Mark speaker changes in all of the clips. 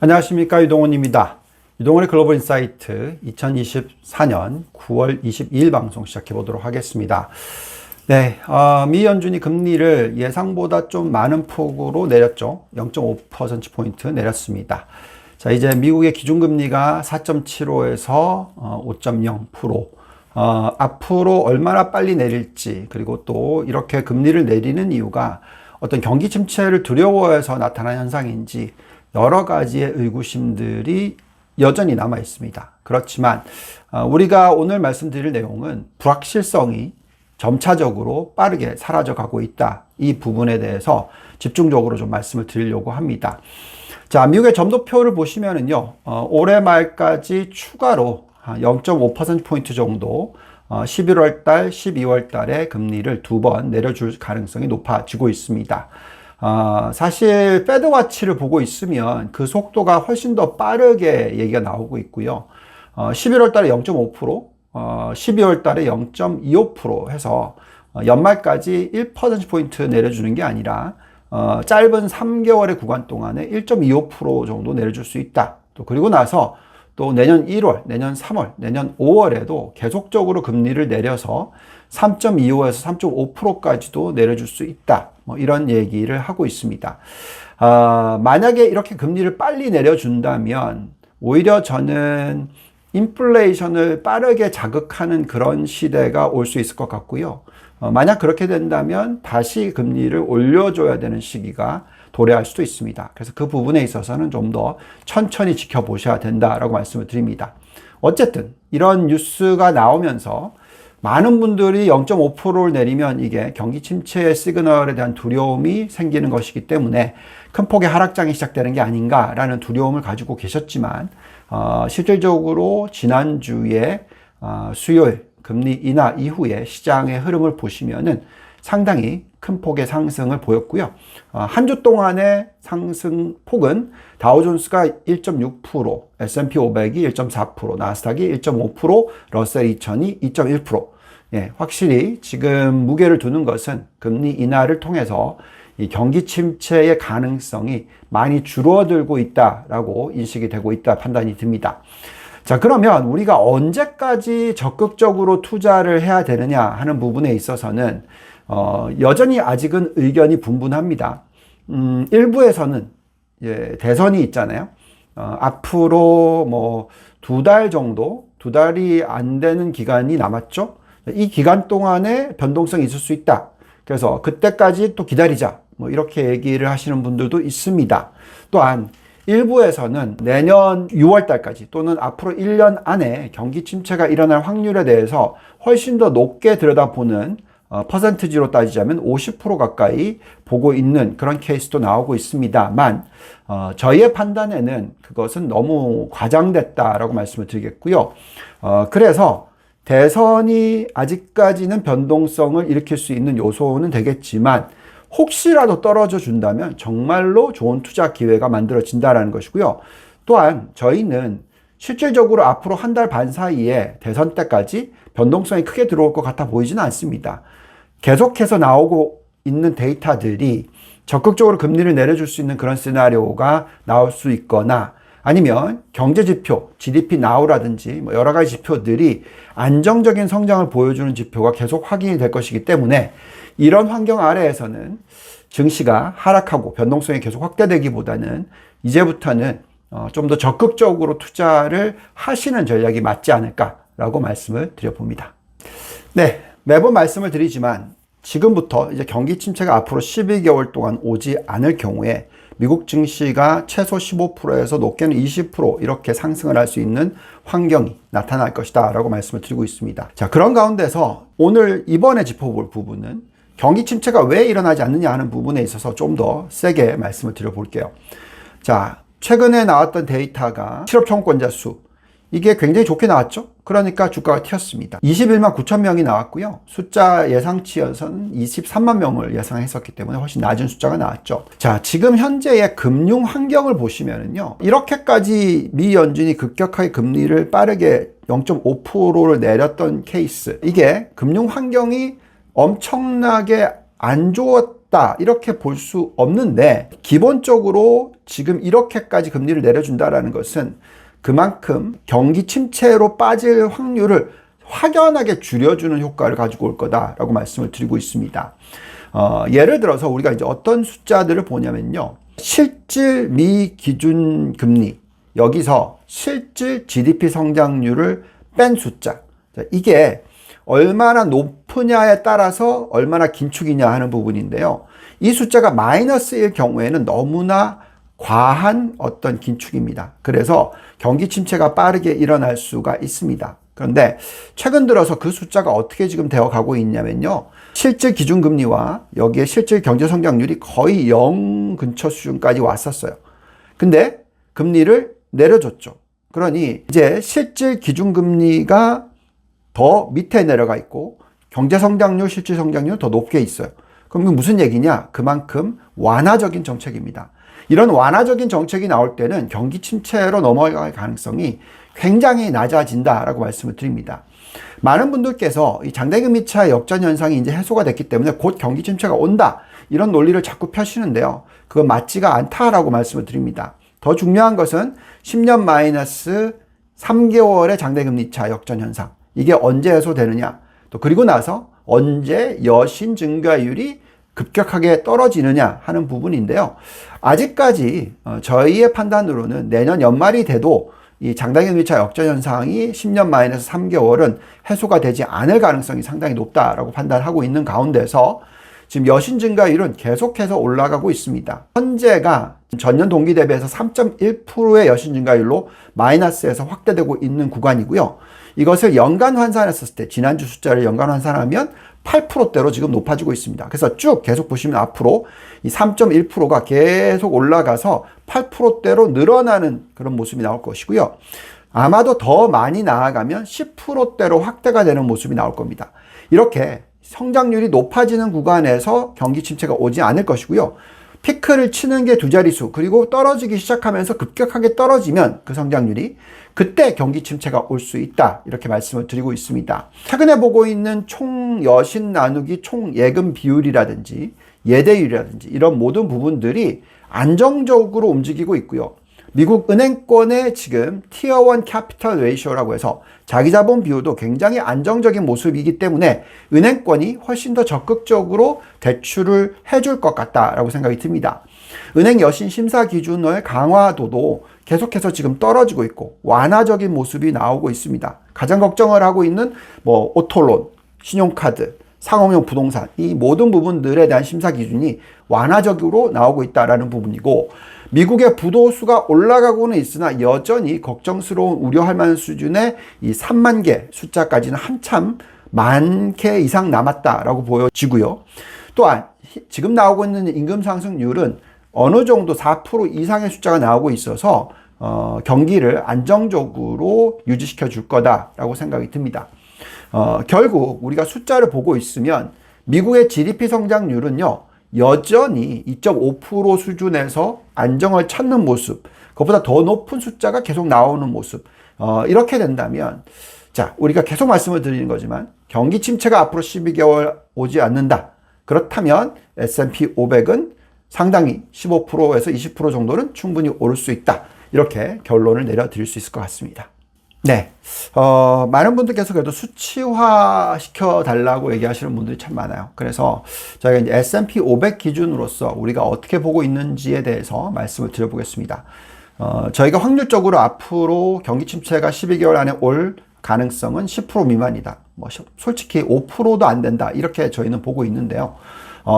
Speaker 1: 안녕하십니까, 유동훈입니다. 유동훈의 글로벌 인사이트 2024년 9월 22일 방송 시작해 보도록 하겠습니다. 네, 미 연준이 금리를 예상보다 좀 많은 폭으로 내렸죠. 0.5%포인트 내렸습니다. 자, 이제 미국의 기준금리가 4.75에서 5.0%. 앞으로 얼마나 빨리 내릴지, 그리고 또 이렇게 금리를 내리는 이유가 어떤 경기 침체를 두려워해서 나타난 현상인지 여러 가지의 의구심들이 여전히 남아 있습니다. 그렇지만 우리가 오늘 말씀드릴 내용은 불확실성이 점차적으로 빠르게 사라져가고 있다. 이 부분에 대해서 집중적으로 좀 말씀을 드리려고 합니다. 자, 미국의 점도표를 보시면은요, 올해 말까지 추가로 0.5%포인트 정도 11월 달, 12월 달에 금리를 2번 내려줄 가능성이 높아지고 있습니다. 사실 패드와치를 보고 있으면 그 속도가 훨씬 더 빠르게 얘기가 나오고 있고요. 11월 달에 0.5%, 12월 달에 0.25% 해서 연말까지 1%포인트 내려주는 게 아니라 짧은 3개월의 구간 동안에 1.25% 정도 내려줄 수 있다. 또 그리고 나서 또 내년 1월, 내년 3월, 내년 5월에도 계속적으로 금리를 내려서 3.25에서 3.5%까지도 내려줄 수 있다. 뭐 이런 얘기를 하고 있습니다. 만약에 이렇게 금리를 빨리 내려준다면 오히려 저는 인플레이션을 빠르게 자극하는 그런 시대가 올 수 있을 것 같고요. 만약 그렇게 된다면 다시 금리를 올려줘야 되는 시기가 도래할 수도 있습니다. 그래서 그 부분에 있어서는 좀 더 천천히 지켜보셔야 된다라고 말씀을 드립니다. 어쨌든 이런 뉴스가 나오면서 많은 분들이 0.5%를 내리면 이게 경기 침체의 시그널에 대한 두려움이 생기는 것이기 때문에 큰 폭의 하락장이 시작되는 게 아닌가라는 두려움을 가지고 계셨지만 실질적으로 지난주에 수요일 금리 인하 이후에 시장의 흐름을 보시면은 상당히 큰 폭의 상승을 보였고요. 한 주 동안의 상승폭은 다우존스가 1.6%, S&P 500이 1.4%, 나스닥이 1.5%, 러셀 2000이 2.1%. 예, 확실히 지금 무게를 두는 것은 금리 인하를 통해서 이 경기 침체의 가능성이 많이 줄어들고 있다라고 인식이 되고 있다 판단이 듭니다. 자, 그러면 우리가 언제까지 적극적으로 투자를 해야 되느냐 하는 부분에 있어서는 여전히 아직은 의견이 분분합니다. 일부에서는 대선이 있잖아요. 앞으로 뭐 2달 정도, 2달이 안 되는 기간이 남았죠. 이 기간 동안에 변동성이 있을 수 있다. 그래서 그때까지 또 기다리자. 뭐 이렇게 얘기를 하시는 분들도 있습니다. 또한 일부에서는 내년 6월 달까지 또는 앞으로 1년 안에 경기 침체가 일어날 확률에 대해서 훨씬 더 높게 들여다보는 퍼센티지로 따지자면 50% 가까이 보고 있는 그런 케이스도 나오고 있습니다만 저희의 판단에는 그것은 너무 과장됐다라고 말씀을 드리겠고요. 그래서 대선이 아직까지는 변동성을 일으킬 수 있는 요소는 되겠지만 혹시라도 떨어져 준다면 정말로 좋은 투자 기회가 만들어진다는 것이고요. 또한 저희는 실질적으로 앞으로 한 달 반 사이에 대선 때까지 변동성이 크게 들어올 것 같아 보이지는 않습니다. 계속해서 나오고 있는 데이터들이 적극적으로 금리를 내려줄 수 있는 그런 시나리오가 나올 수 있거나 아니면 경제지표, GDP 나우라든지 뭐 여러 가지 지표들이 안정적인 성장을 보여주는 지표가 계속 확인이 될 것이기 때문에 이런 환경 아래에서는 증시가 하락하고 변동성이 계속 확대되기보다는 이제부터는 좀 더 적극적으로 투자를 하시는 전략이 맞지 않을까라고 말씀을 드려봅니다. 네, 매번 말씀을 드리지만 지금부터 이제 경기 침체가 앞으로 12개월 동안 오지 않을 경우에 미국 증시가 최소 15%에서 높게는 20% 이렇게 상승을 할 수 있는 환경이 나타날 것이다 라고 말씀을 드리고 있습니다. 자, 그런 가운데서 오늘 이번에 짚어볼 부분은 경기 침체가 왜 일어나지 않느냐 하는 부분에 있어서 좀 더 세게 말씀을 드려볼게요. 자, 최근에 나왔던 데이터가 실업 청구권자 수, 이게 굉장히 좋게 나왔죠. 그러니까 주가가 튀었습니다. 21만 9천 명이 나왔고요. 숫자 예상치에서는 23만 명을 예상했었기 때문에 훨씬 낮은 숫자가 나왔죠. 자, 지금 현재의 금융 환경을 보시면은요, 이렇게까지 미 연준이 급격하게 금리를 빠르게 0.5%를 내렸던 케이스, 이게 금융 환경이 엄청나게 안 좋았다 없다 이렇게 볼 수 없는데, 기본적으로 지금 이렇게까지 금리를 내려준다라는 것은 그만큼 경기 침체로 빠질 확률을 확연하게 줄여주는 효과를 가지고 올 거다라고 말씀을 드리고 있습니다. 예를 들어서 우리가 이제 어떤 숫자들을 보냐면요, 실질 미 기준 금리, 여기서 실질 GDP 성장률을 뺀 숫자, 이게 얼마나 높으냐에 따라서 얼마나 긴축이냐 하는 부분인데요, 이 숫자가 마이너스일 경우에는 너무나 과한 어떤 긴축입니다. 그래서 경기 침체가 빠르게 일어날 수가 있습니다. 그런데 최근 들어서 그 숫자가 어떻게 지금 되어 가고 있냐면요, 실질 기준금리와 여기에 실질 경제성장률이 거의 0 근처 수준까지 왔었어요. 근데 금리를 내려줬죠. 그러니 이제 실질 기준금리가 더 밑에 내려가 있고 경제성장률, 실질성장률은 더 높게 있어요. 그럼 무슨 얘기냐? 그만큼 완화적인 정책입니다. 이런 완화적인 정책이 나올 때는 경기 침체로 넘어갈 가능성이 굉장히 낮아진다라고 말씀을 드립니다. 많은 분들께서 이 장대금리 차 역전 현상이 이제 해소가 됐기 때문에 곧 경기 침체가 온다, 이런 논리를 자꾸 펴시는데요, 그건 맞지가 않다라고 말씀을 드립니다. 더 중요한 것은 10년 마이너스 3개월의 장대금리 차 역전 현상, 이게 언제 해소되느냐, 또 그리고 나서 언제 여신 증가율이 급격하게 떨어지느냐 하는 부분인데요, 아직까지 저희의 판단으로는 내년 연말이 돼도 이 장대금리차 역전 현상이 10년 마이너스 3개월은 해소가 되지 않을 가능성이 상당히 높다라고 판단하고 있는 가운데서 지금 여신 증가율은 계속해서 올라가고 있습니다. 현재가 전년 동기 대비해서 3.1%의 여신 증가율로 마이너스에서 확대되고 있는 구간이고요. 이것을 연간 환산했을 때, 지난주 숫자를 연간 환산하면 8%대로 지금 높아지고 있습니다. 그래서 쭉 계속 보시면 앞으로 이 3.1%가 계속 올라가서 8%대로 늘어나는 그런 모습이 나올 것이고요. 아마도 더 많이 나아가면 10%대로 확대가 되는 모습이 나올 겁니다. 이렇게 성장률이 높아지는 구간에서 경기 침체가 오지 않을 것이고요. 피크를 치는 게 두 자릿수, 그리고 떨어지기 시작하면서 급격하게 떨어지면 그 성장률이, 그때 경기 침체가 올 수 있다, 이렇게 말씀을 드리고 있습니다. 최근에 보고 있는 총 여신 나누기 총 예금 비율이라든지 예대율이라든지 이런 모든 부분들이 안정적으로 움직이고 있고요. 미국 은행권의 지금 티어 1 캐피털 레이쇼라고 해서 자기자본 비율도 굉장히 안정적인 모습이기 때문에 은행권이 훨씬 더 적극적으로 대출을 해줄 것 같다라고 생각이 듭니다. 은행 여신 심사 기준의 강화도도 계속해서 지금 떨어지고 있고 완화적인 모습이 나오고 있습니다. 가장 걱정을 하고 있는 오토론, 신용카드, 상업용 부동산, 이 모든 부분들에 대한 심사 기준이 완화적으로 나오고 있다라는 부분이고, 미국의 부도수가 올라가고는 있으나 여전히 걱정스러운 우려할 만한 수준의 이 3만 개 숫자까지는 한참 많게 이상 남았다라고 보여지고요. 또한 지금 나오고 있는 임금 상승률은 어느 정도 4% 이상의 숫자가 나오고 있어서 경기를 안정적으로 유지시켜 줄 거다라고 생각이 듭니다. 결국 우리가 숫자를 보고 있으면 미국의 GDP 성장률은요, 여전히 2.5% 수준에서 안정을 찾는 모습, 그것보다 더 높은 숫자가 계속 나오는 모습, 이렇게 된다면, 자, 우리가 계속 말씀을 드리는 거지만 경기 침체가 앞으로 12개월 오지 않는다. 그렇다면 S&P 500은 상당히 15%에서 20% 정도는 충분히 오를 수 있다, 이렇게 결론을 내려드릴 수 있을 것 같습니다. 네, 많은 분들께서 그래도 수치화 시켜달라고 얘기하시는 분들이 참 많아요. 그래서 저희가 이제 S&P 500 기준으로서 우리가 어떻게 보고 있는지에 대해서 말씀을 드려보겠습니다. 저희가 확률적으로 앞으로 경기 침체가 12개월 안에 올 가능성은 10% 미만이다. 솔직히 5%도 안 된다, 이렇게 저희는 보고 있는데요.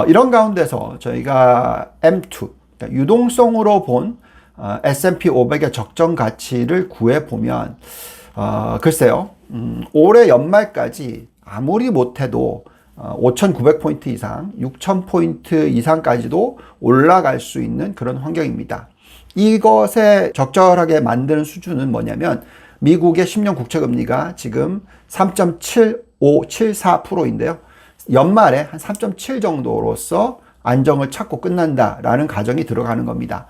Speaker 1: 이런 가운데서 저희가 M2, 그러니까 유동성으로 본 S&P 500의 적정 가치를 구해보면, 글쎄요, 올해 연말까지 아무리 못해도 5,900포인트 이상, 6,000포인트 이상까지도 올라갈 수 있는 그런 환경입니다. 이것에 적절하게 만드는 수준은 뭐냐면, 미국의 10년 국채금리가 지금 3.7574%인데요. 연말에 한 3.7 정도로서 안정을 찾고 끝난다라는 가정이 들어가는 겁니다.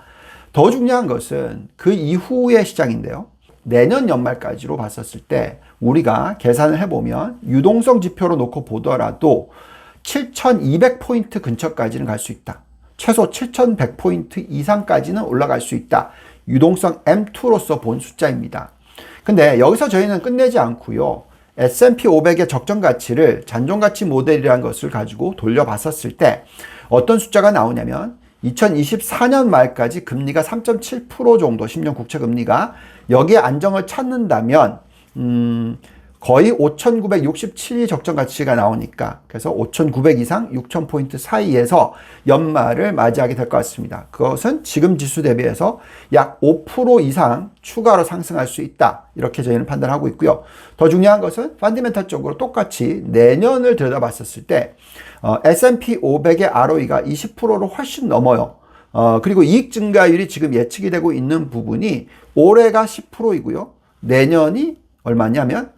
Speaker 1: 더 중요한 것은 그 이후의 시장인데요. 내년 연말까지로 봤었을 때 우리가 계산을 해보면 유동성 지표로 놓고 보더라도 7,200포인트 근처까지는 갈 수 있다. 최소 7,100포인트 이상까지는 올라갈 수 있다. 유동성 M2로서 본 숫자입니다. 근데 여기서 저희는 끝내지 않고요. S&P 500의 적정 가치를 잔존 가치 모델이라는 것을 가지고 돌려봤었을 때 어떤 숫자가 나오냐면 2024년 말까지 금리가 3.7% 정도 10년 국채 금리가 여기에 안정을 찾는다면 거의 5,967이 적정 가치가 나오니까 그래서 5,900 이상 6,000포인트 사이에서 연말을 맞이하게 될 것 같습니다. 그것은 지금 지수 대비해서 약 5% 이상 추가로 상승할 수 있다. 이렇게 저희는 판단하고 있고요. 더 중요한 것은 펀더멘탈적으로 똑같이 내년을 들여다봤었을 때 S&P 500의 ROE가 20%로 훨씬 넘어요. 그리고 이익 증가율이 지금 예측이 되고 있는 부분이 올해가 10%이고요. 내년이 얼마냐면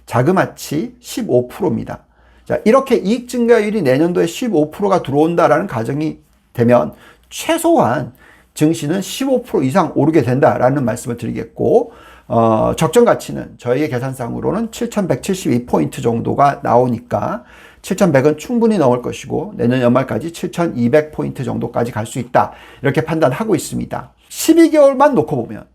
Speaker 1: 자그마치 15%입니다. 자, 이렇게 이익 증가율이 내년도에 15%가 들어온다라는 가정이 되면 최소한 증시는 15% 이상 오르게 된다라는 말씀을 드리겠고, 적정 가치는 저희의 계산상으로는 7,172포인트 정도가 나오니까 7,100은 충분히 넘을 것이고 내년 연말까지 7,200포인트 정도까지 갈 수 있다. 이렇게 판단하고 있습니다. 12개월만 놓고 보면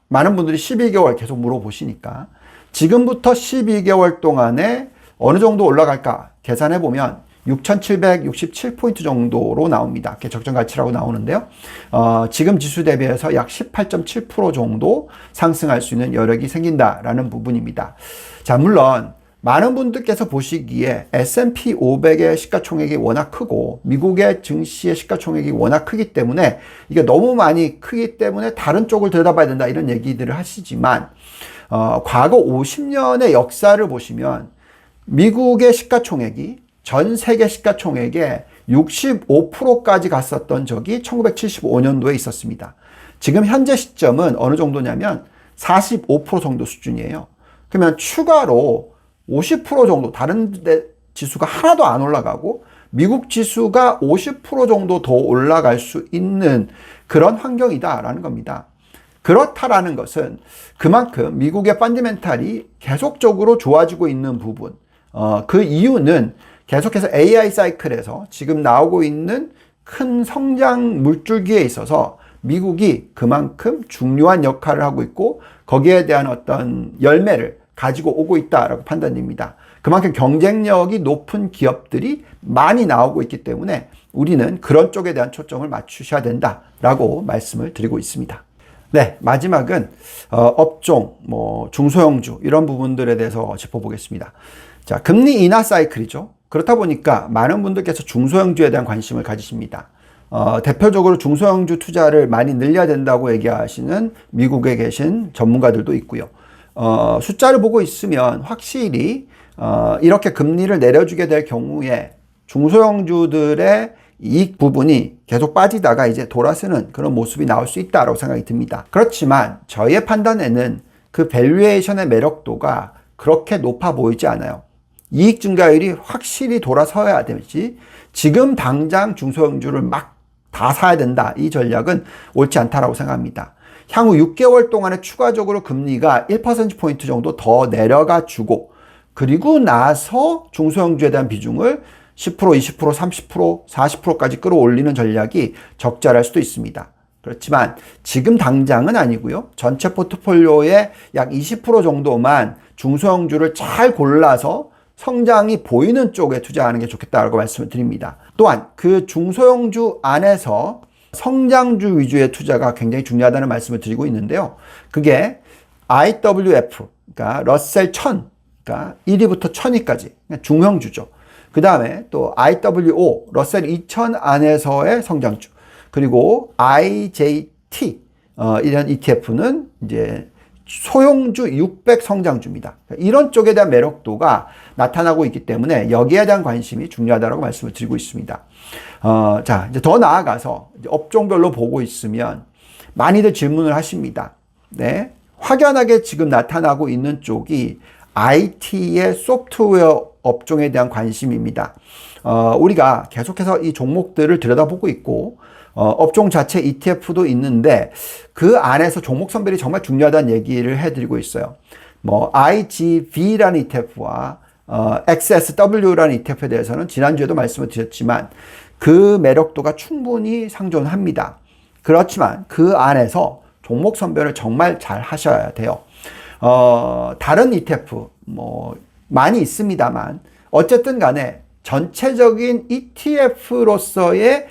Speaker 1: 많은 분들이 12개월 계속 물어보시니까 지금부터 12개월 동안에 어느 정도 올라갈까 계산해 보면 6,767포인트 정도로 나옵니다. 그게 적정 가치라고 나오는데요. 지금 지수 대비해서 약 18.7% 정도 상승할 수 있는 여력이 생긴다라는 부분입니다. 자, 물론 많은 분들께서 보시기에 S&P 500의 시가총액이 워낙 크고 미국의 증시의 시가총액이 워낙 크기 때문에 이게 너무 많이 크기 때문에 다른 쪽을 들여다봐야 된다 이런 얘기들을 하시지만 과거 50년의 역사를 보시면 미국의 시가총액이 전 세계 시가총액의 65%까지 갔었던 적이 1975년도에 있었습니다. 지금 현재 시점은 어느 정도냐면 45% 정도 수준이에요. 그러면 추가로 50% 정도 다른 데 지수가 하나도 안 올라가고 미국 지수가 50% 정도 더 올라갈 수 있는 그런 환경이다라는 겁니다. 그렇다라는 것은 그만큼 미국의 펀더멘탈이 계속적으로 좋아지고 있는 부분, 그 이유는 계속해서 AI 사이클에서 지금 나오고 있는 큰 성장 물줄기에 있어서 미국이 그만큼 중요한 역할을 하고 있고 거기에 대한 어떤 열매를 가지고 오고 있다라고 판단됩니다. 그만큼 경쟁력이 높은 기업들이 많이 나오고 있기 때문에 우리는 그런 쪽에 대한 초점을 맞추셔야 된다라고 말씀을 드리고 있습니다. 네, 마지막은 업종, 중소형주 이런 부분들에 대해서 짚어보겠습니다. 자, 금리 인하 사이클이죠. 그렇다 보니까 많은 분들께서 중소형주에 대한 관심을 가지십니다. 대표적으로 중소형주 투자를 많이 늘려야 된다고 얘기하시는 미국에 계신 전문가들도 있고요. 숫자를 보고 있으면 확실히 이렇게 금리를 내려주게 될 경우에 중소형주들의 이익 부분이 계속 빠지다가 이제 돌아서는 그런 모습이 나올 수 있다고 생각이 듭니다. 그렇지만 저희의 판단에는 그 밸류에이션의 매력도가 그렇게 높아 보이지 않아요. 이익 증가율이 확실히 돌아서야 되지 지금 당장 중소형주를 막 다 사야 된다. 이 전략은 옳지 않다라고 생각합니다. 향후 6개월 동안에 추가적으로 금리가 1%포인트 정도 더 내려가 주고 그리고 나서 중소형주에 대한 비중을 10%, 20%, 30%, 40%까지 끌어올리는 전략이 적절할 수도 있습니다. 그렇지만 지금 당장은 아니고요. 전체 포트폴리오의 약 20% 정도만 중소형주를 잘 골라서 성장이 보이는 쪽에 투자하는 게 좋겠다고 말씀을 드립니다. 또한 그 중소형주 안에서 성장주 위주의 투자가 굉장히 중요하다는 말씀을 드리고 있는데요. 그게 IWF, 그러니까 러셀 1000, 그러니까 1위부터 1000위까지 중형주죠. 그 다음에 또 IWO, 러셀 2000 안에서의 성장주, 그리고 IJT, 이런 ETF는 이제 소형주 600 성장주입니다. 이런 쪽에 대한 매력도가 나타나고 있기 때문에 여기에 대한 관심이 중요하다고 말씀을 드리고 있습니다. 자, 이제 더 나아가서 이제 업종별로 보고 있으면 많이들 질문을 하십니다. 네. 확연하게 지금 나타나고 있는 쪽이 IT의 소프트웨어 업종에 대한 관심입니다. 우리가 계속해서 이 종목들을 들여다보고 있고, 업종 자체 ETF도 있는데 그 안에서 종목 선별이 정말 중요하다는 얘기를 해드리고 있어요. IGV라는 ETF와 XSW라는 ETF에 대해서는 지난주에도 말씀을 드렸지만 그 매력도가 충분히 상존합니다. 그렇지만 그 안에서 종목 선별을 정말 잘 하셔야 돼요. 다른 ETF 많이 있습니다만 어쨌든 간에 전체적인 ETF로서의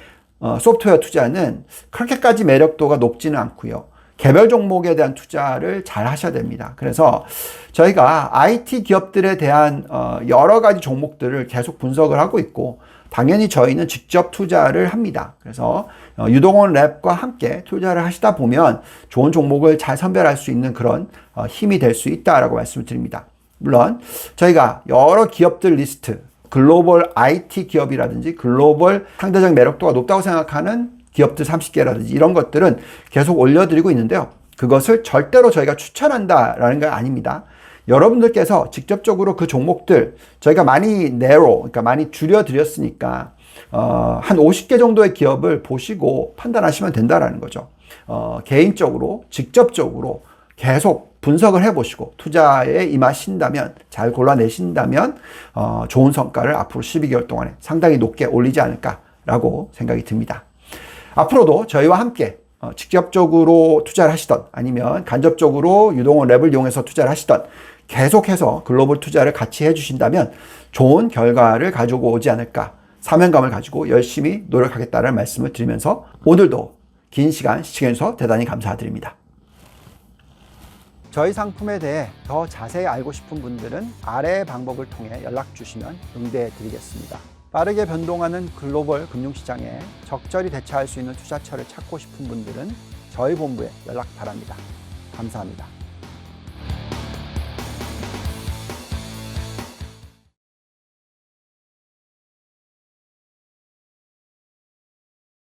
Speaker 1: 소프트웨어 투자는 그렇게까지 매력도가 높지는 않고요. 개별 종목에 대한 투자를 잘 하셔야 됩니다. 그래서 저희가 IT 기업들에 대한 여러 가지 종목들을 계속 분석을 하고 있고 당연히 저희는 직접 투자를 합니다. 그래서 유동원 랩과 함께 투자를 하시다 보면 좋은 종목을 잘 선별할 수 있는 그런 힘이 될 수 있다라고 말씀을 드립니다. 물론 저희가 여러 기업들 리스트, 글로벌 IT 기업이라든지 글로벌 상대적 매력도가 높다고 생각하는 기업들 30개라든지 이런 것들은 계속 올려드리고 있는데요. 그것을 절대로 저희가 추천한다라는 건 아닙니다. 여러분들께서 직접적으로 그 종목들 저희가 많이 그러니까 많이 줄여드렸으니까 한 50개 정도의 기업을 보시고 판단하시면 된다라는 거죠. 개인적으로 직접적으로 계속 분석을 해보시고 투자에 임하신다면 잘 골라내신다면 좋은 성과를 앞으로 12개월 동안에 상당히 높게 올리지 않을까라고 생각이 듭니다. 앞으로도 저희와 함께 직접적으로 투자를 하시던 아니면 간접적으로 유동원 랩을 이용해서 투자를 하시던 계속해서 글로벌 투자를 같이 해주신다면 좋은 결과를 가지고 오지 않을까 사명감을 가지고 열심히 노력하겠다는 말씀을 드리면서 오늘도 긴 시간 시청해주셔서 대단히 감사드립니다. 저희 상품에 대해 더 자세히 알고 싶은 분들은 아래의 방법을 통해 연락 주시면 응대해 드리겠습니다. 빠르게 변동하는 글로벌 금융시장에 적절히 대처할 수 있는 투자처를 찾고 싶은 분들은 저희 본부에 연락 바랍니다. 감사합니다.